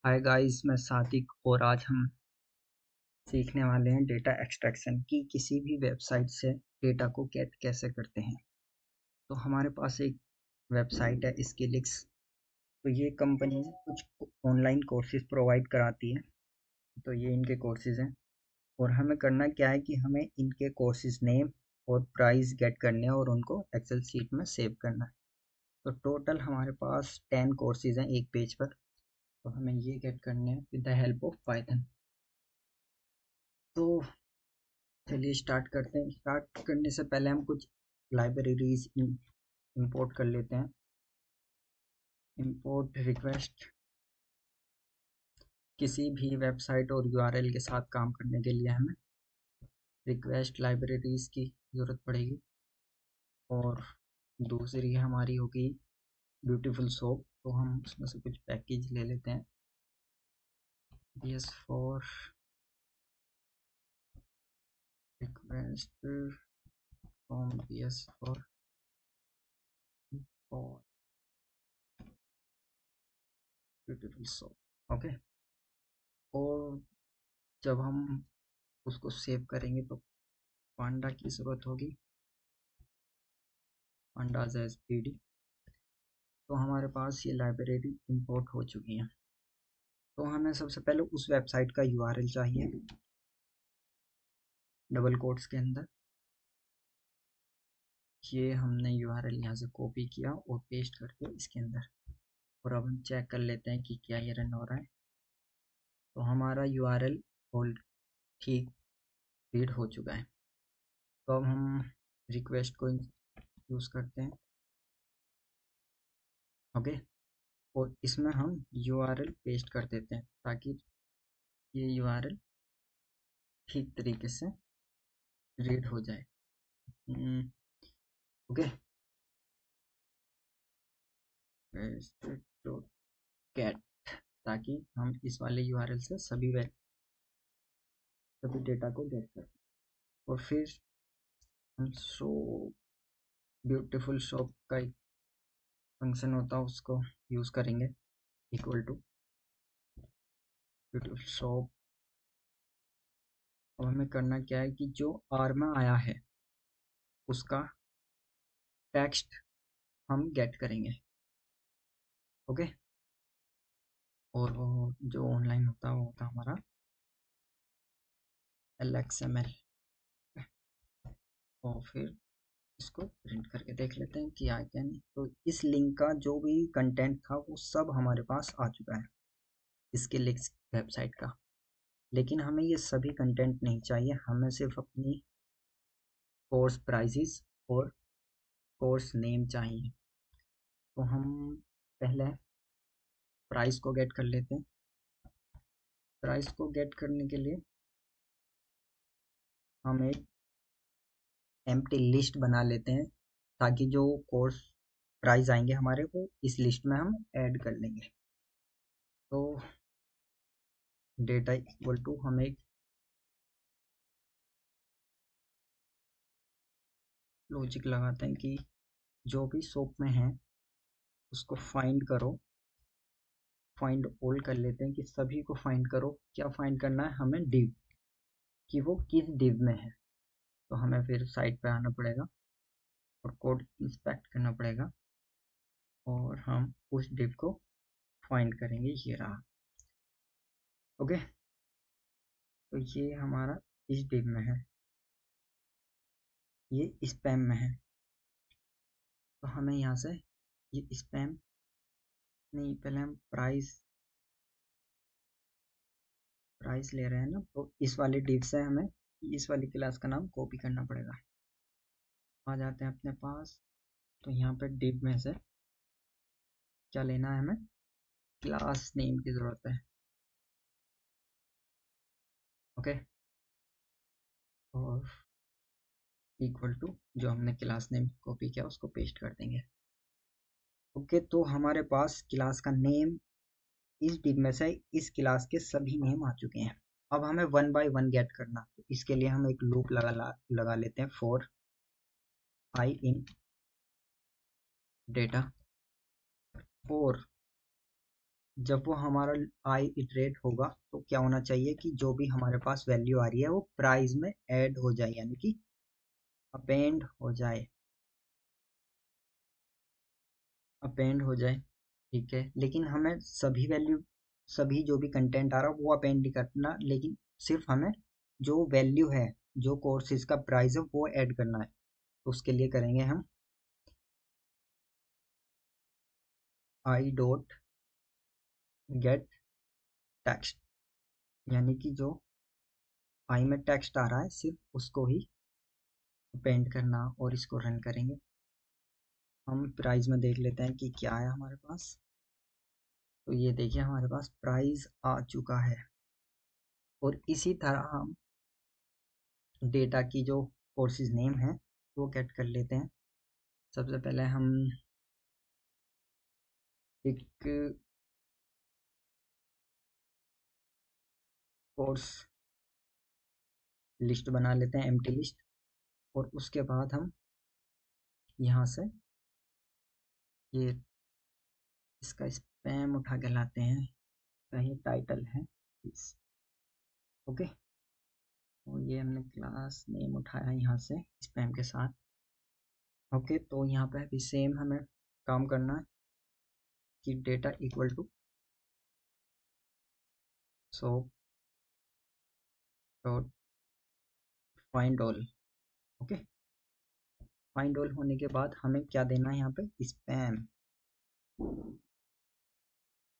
Hi guys, मैं सादिक और आज हम सीखने वाले हैं डेटा एक्सट्रैक्शन की किसी भी वेबसाइट से डेटा को गेट कैसे करते हैं। तो हमारे पास एक वेबसाइट है स्किलिक्स। तो ये कंपनी कुछ ऑनलाइन कोर्सेज प्रोवाइड कराती है। तो ये इनके कोर्सेज हैं और हमें करना क्या है कि हमें इनके कोर्सेज नेम और प्राइस गेट करने हैं और उनको एक्सेल शीट में सेव करना है। तो टोटल हमारे पास 10 कोर्सेज हैं एक पेज पर। तो हमें ये गेट करने हैं with the help of Python. तो चलिए स्टार्ट करते हैं। स्टार्ट करने से पहले हम कुछ लाइब्रेरीज इंपोर्ट कर लेते हैं। इंपोर्ट रिक्वेस्ट किसी भी वेबसाइट और यूआरएल के साथ काम करने के लिए हमें रिक्वेस्ट लाइब्रेरीज की ज़रूरत पड़ेगी। और दूसरी हमारी होगी ब्यूटीफुल सोप। तो हम उसमें से कुछ पैकेज ले लेते हैं। BS4 रिक्वेस्ट फ्रॉम BS4 और ब्यूटीफुल सोप। ओके। और जब हम उसको सेव करेंगे तो पांडा की ज़रूरत होगी, पांडाज एज PD। तो हमारे पास ये लाइब्रेरी इंपोर्ट हो चुकी है। तो हमें सबसे पहले उस वेबसाइट का URL चाहिए डबल कोट्स के अंदर। ये हमने URL यहाँ से कॉपी किया और पेस्ट करके इसके अंदर। और अब हम चेक कर लेते हैं कि क्या ये रन हो रहा है। तो हमारा URL होल्ड ठीक रीड हो चुका है। तो अब हम रिक्वेस्ट को यूज़ करते हैं। ओके। और इसमें हम URL पेस्ट कर देते हैं ताकि ये URL ठीक तरीके से रीड हो जाए। ओके। गेट, ताकि हम इस वाले URL से सभी डेटा को गेट करें। और फिर हम शो ब्यूटीफुल शॉप का एक फंक्शन होता है उसको यूज़ करेंगे। Equal to beautiful soup. अब हमें करना क्या है कि जो R में आया है उसका टेक्स्ट हम गेट करेंगे। ओके। और वो जो ऑनलाइन होता है वो होता है हमारा LXML। और फिर इसको प्रिंट करके देख लेते हैं कि आया क्या नहीं। तो इस लिंक का जो भी कंटेंट था वो सब हमारे पास आ चुका है इसके लिंक्स वेबसाइट का। लेकिन हमें ये सभी कंटेंट नहीं चाहिए, हमें सिर्फ अपनी कोर्स प्राइजेस और कोर्स नेम चाहिए। तो हम पहले प्राइस को गेट कर लेते हैं। प्राइस को गेट करने के लिए हम एक एम्प्टी लिस्ट बना लेते हैं ताकि जो कोर्स प्राइस आएंगे हमारे को इस लिस्ट में हम ऐड कर लेंगे। तो डेटा इक्वल टू हम एक लॉजिक लगाते हैं कि जो भी सोप में है उसको फाइंड करो। फाइंड ऑल कर लेते हैं कि सभी को फाइंड करो। क्या फाइंड करना है हमें? डिव, कि वो किस डिव में है। तो हमें फिर साइट पे आना पड़ेगा और कोड इंस्पेक्ट करना पड़ेगा और हम उस डिव को फाइंड करेंगे। ये रहा। ओके। तो ये हमारा इस डिव में है, ये स्पैम में है। तो हमें यहाँ से ये स्पैम नहीं, पहले हम प्राइस ले रहे हैं ना, तो इस वाले डिव से हमें इस वाली क्लास का नाम कॉपी करना पड़ेगा। आ जाते हैं अपने पास। तो यहाँ पे डिव में से क्या लेना है हमें? क्लास नेम की ज़रूरत है। ओके। और इक्वल टू जो हमने क्लास नेम कॉपी किया उसको पेस्ट कर देंगे। ओके। तो हमारे पास क्लास का नेम इस डिव में से इस क्लास के सभी नेम आ चुके हैं। अब हमें वन बाय वन गेट करना। तो इसके लिए हम एक लूप लगा लेते हैं। For I in data, for जब वो हमारा आई इटरेट होगा तो क्या होना चाहिए कि जो भी हमारे पास वैल्यू आ रही है वो प्राइस में ऐड हो जाए, यानी कि अपेंड हो जाए, अपेंड हो जाए। ठीक है, लेकिन हमें सभी वैल्यू, सभी जो भी कंटेंट आ रहा है वो अपेंड नहीं करना, लेकिन सिर्फ हमें जो वैल्यू है, जो कोर्सेज का प्राइस है वो ऐड करना है। तो उसके लिए करेंगे हम आई डॉट गेट टेक्स्ट, यानी कि जो आई में टेक्स्ट आ रहा है सिर्फ उसको ही अपेंड करना, और इसको रन करेंगे। हम प्राइस में देख लेते हैं कि क्या है हमारे पास। तो ये देखिए हमारे पास प्राइस आ चुका है। और इसी तरह हम डेटा की जो कोर्सेज नेम है वो गेट कर लेते हैं। सबसे पहले हम एक कोर्स लिस्ट बना लेते हैं, एम्प्टी लिस्ट। और उसके बाद हम यहाँ से ये इसका स्पैम उठा के लाते हैं, कहीं टाइटल है इस, ओके। और ये हमने क्लास नेम उठाया यहाँ से स्पैम के साथ, ओके। तो यहाँ पे भी सेम हमें काम करना है कि data equal to soup dot find all, okay. Find all होने के बाद हमें क्या देना है यहाँ पे, स्पैम,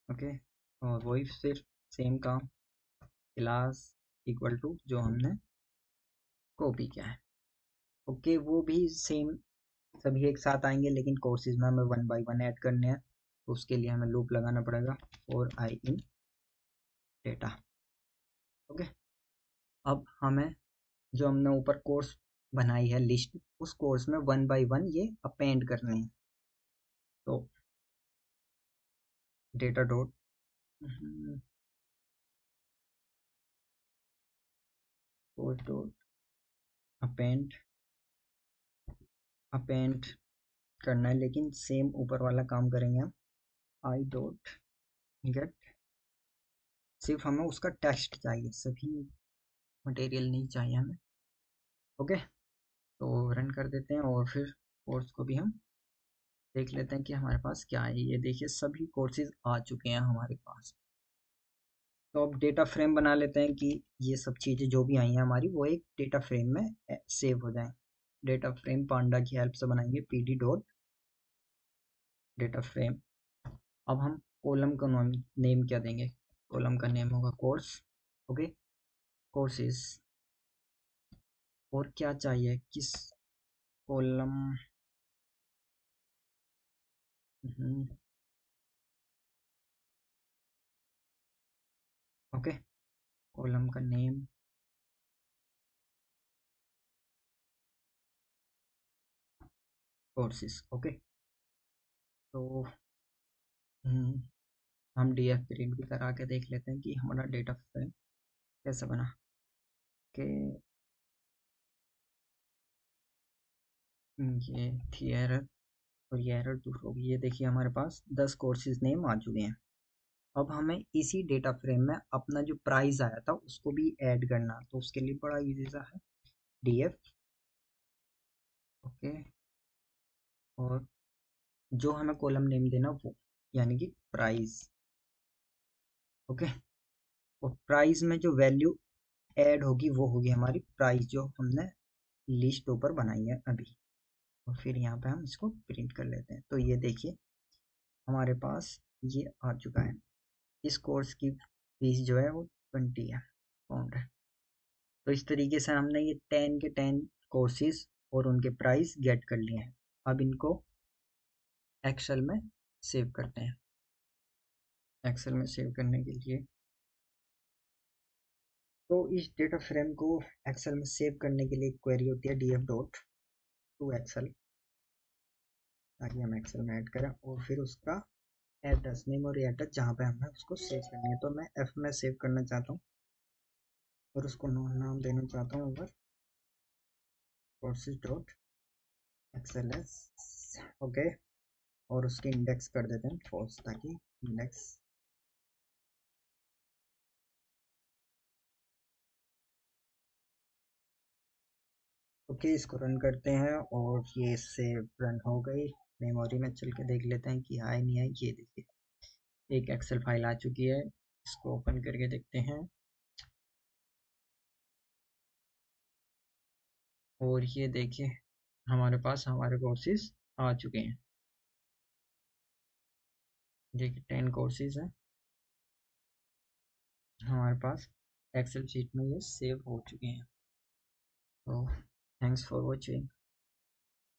ओके। और वही फिर सेम काम, क्लास इक्वल टू जो हमने कॉपी किया है, ओके। वो भी सेम सभी एक साथ आएंगे, लेकिन कोर्सेज में हमें वन बाय वन ऐड करने हैं। तो उसके लिए हमें लूप लगाना पड़ेगा for I in data, okay. अब हमें जो हमने ऊपर कोर्स बनाई है लिस्ट, उस कोर्स में वन बाय वन ये अपेंड करने हैं। तो data dot course dot append, append करना है, लेकिन सेम ऊपर वाला काम करेंगे हम, आई डॉट गेट, सिर्फ हमें उसका टेक्स्ट चाहिए, सभी मटेरियल नहीं चाहिए हमें, ओके। तो रन कर देते हैं और फिर कोर्स को भी हम देख लेते हैं कि हमारे पास क्या है। ये देखिए सभी कोर्सेज आ चुके हैं हमारे पास। तो अब डेटा फ्रेम बना लेते हैं कि ये सब चीज़ें जो भी आई हैं हमारी वो एक डेटा फ्रेम में सेव हो जाएं। डेटा फ्रेम पांडा की हेल्प से बनाएंगे, pd डॉट डेटा फ्रेम। अब हम कॉलम का नेम क्या देंगे, कॉलम का नेम होगा कोर्स, ओके, कोर्सेज। और क्या चाहिए, किस कॉलम, ओके, कॉलम का नेम, कोर्सेज, ओके। तो हम डीएफ प्रिंट भी करा के देख लेते हैं कि हमारा डेटा फ्रेम कैसे बना के। ये थी एरर, और ये एरर दूर होगी। ये देखिए हमारे पास 10 कोर्सेज नेम आ चुके हैं। अब हमें इसी डेटा फ्रेम में अपना जो प्राइस आया था उसको भी ऐड करना, तो उसके लिए बड़ा इजी सा है, डीएफ, ओके। और जो हमें कॉलम नेम देना वो, यानी कि प्राइस, ओके। और प्राइस में जो वैल्यू ऐड होगी वो होगी हमारी प्राइस जो हमने लिस्ट ऊपर बनाई है अभी। और फिर यहाँ पे हम इसको प्रिंट कर लेते हैं। तो ये देखिए हमारे पास ये आ चुका है। इस कोर्स की फीस जो है वो 20 है, पाउंड है। तो इस तरीके से हमने ये 10 के 10 कोर्सेज और उनके प्राइस गेट कर लिए हैं। अब इनको एक्सेल में सेव करते हैं। एक्सेल में सेव करने के लिए, तो इस डेटा फ्रेम को एक्सेल में सेव करने के लिए एक क्वेरी होती है df डॉट टू एक्सेल, ताकि हम एक्सेल में ऐड करें। और फिर उसका एड्रेस, नेम और एड्रेस जहाँ पे हमें उसको सेव करनी है। तो मैं एफ में सेव करना चाहता हूँ और उसको नाम देना चाहता हूँ over courses dot XLS, okay. और उसके इंडेक्स कर देते हैं फॉल्स, ताकि इंडेक्स ओके, इसको रन करते हैं और ये सेव रन हो गई। मेमोरी में चल के देख लेते हैं कि आई नहीं आई। ये देखिए एक एक्सेल फाइल आ चुकी है, इसको ओपन करके देखते हैं और ये देखिए हमारे पास हमारे कोर्सेज आ चुके हैं। देखिए 10 कोर्सेज हैं हमारे पास, एक्सेल शीट में ये सेव हो चुके हैं। तो थैंक्स फॉर वॉचिंग।